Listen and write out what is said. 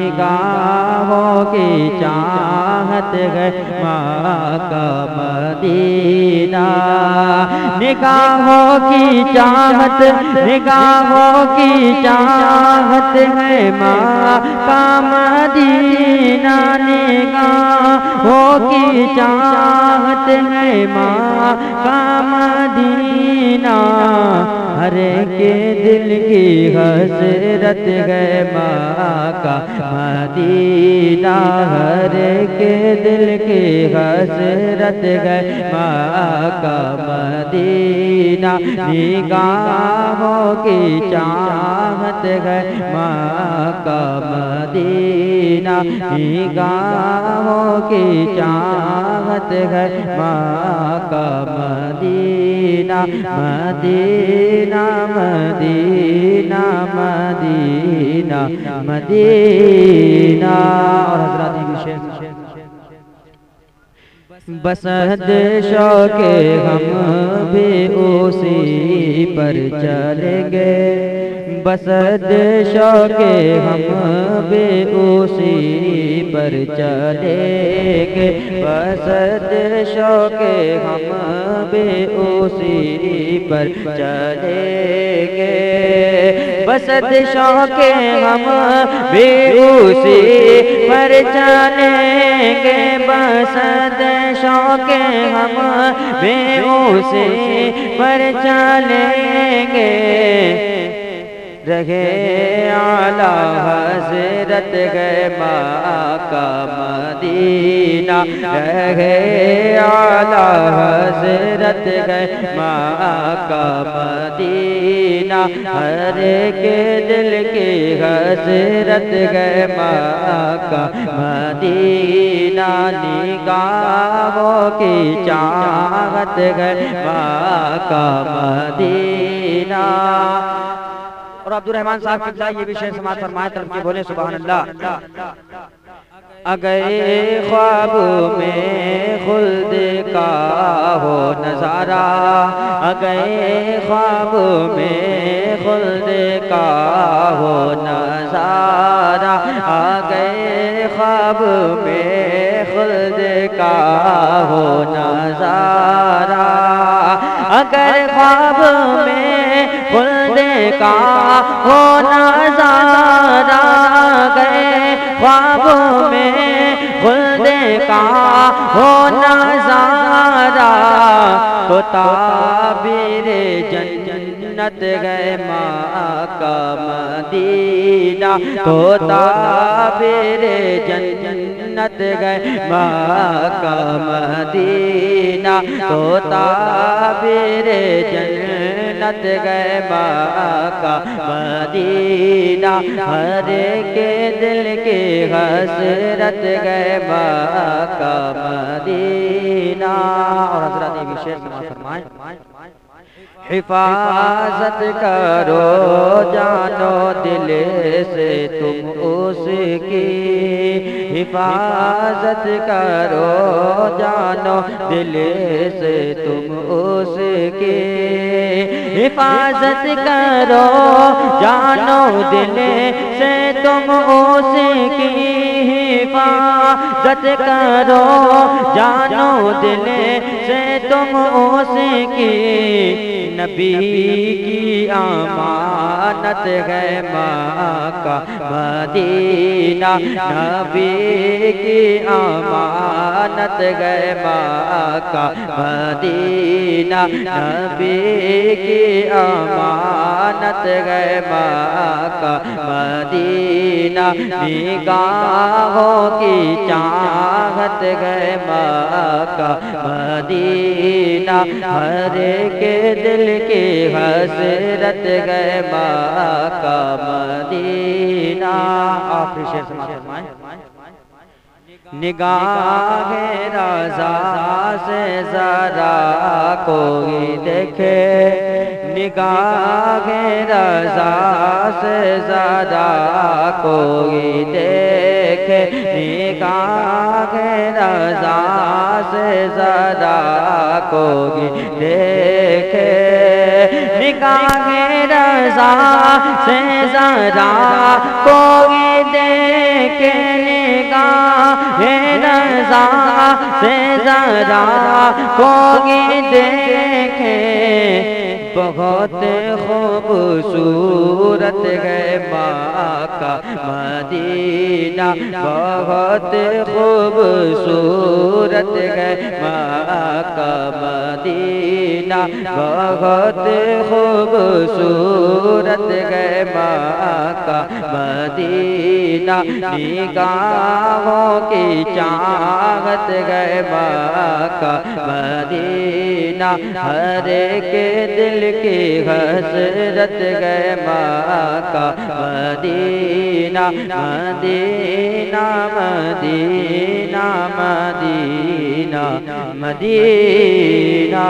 نگاہوں کی چاہت ہے ماں کا مدینہ نگاہوں کی چاہت نگاہوں کی چاہت ہے ماں کا مدینہ نگاہوں کی چاہت ہے ماں کا مدینہ ہر کے دل کی حسرت ہے ماں کا مدینہ ہر کے دل کی حسرت ہے ماں کا مدینہ نگاہوں کی چاہت ہے ماں کا مدینہ نگاہوں کی چاہت ہے ماں کا مدینہ مدینہ مدینہ مدینہ مدینہ اور حضرات بسد شوق ہم بھی اسی پر چلیں گے بسد شوق ہم بھی اسی پر چلیں گے بسد شوق ہم بھی اسی پر چلیں گے بسد شوق ہم بھی اسی پر چلیں گے بسد شوق ہم بھی اسی پر چلیں گے رہے اعلیٰ حضرت گئے ماں کا مدینہ رہے اعلیٰ حضرت گئے ماں کا مدینہ ہر کے دل کی حسرت گئے ماں کا مدینہ نگاہوں کی چاہت گئے ماں کا مدینہ اور عبدالرحمن صاحب قبلہ یہ بھی شعر سماعت فرمائے طرف کے بولے سبحان اللہ اگر خواب میں خلد کا ہو نظارہ اگر خواب میں خلد کا ہو نظارہ اگر خواب میں خلد کا ہو نظارہ اگر خواب میں خلد کا ہو نظارہ گئے خواب میں خلد کا ہو نظارہ تو تعبیر جنت گئے ماں کا مدینہ تو تعبیر جنت گئے ماں کا مدینہ تو تعبیر جنت گئے ماں کا مدینہ ہر کے دل کی حسرت گئے ماں کا مدینہ اور حضرات یہ بھی شعر سماعت فرمائیں حفاظت کرو جانو دل سے تم اس کی حفاظت کرو جانو دل سے تم اس کی حفاظت کرو جانو دل سے تم اس کی حفاظت کرو جانو دل سے تم اس کی نبی کی امانت ہے ماں کا مدینہ نبی کی امانت ہے ماں کا مدینہ نبی کی امانت ہے ماں کا مدینہ نگاہوں کی چاہت ہے ماں کا مدینہ ہر کے دل کی حسرت گئے ماں کا مدینہ آخری شعر سماعت فرمائیں نگاہ رضا سے ذرا کوئی دیکھے نگاہ رضا سے ذرا کوئی دیکھے نگاہ رضا سے ذرا کوئی دیکھے نگاہ رضا سے ذرا کوئی دیکھے کوئی دیکھے بہت خوبصورت ہے ماں کا مدینہ بہت خوبصورت ہے ماں کا مدینہ بہت خوبصورت ہے ماں کا مدینہ نگاہوں کی چاہت ہے ماں کا مدینہ ہر ایک دل کی حسرت ہے ماں کا مدینہ مدینہ مدینہ مدینہ مدینہ.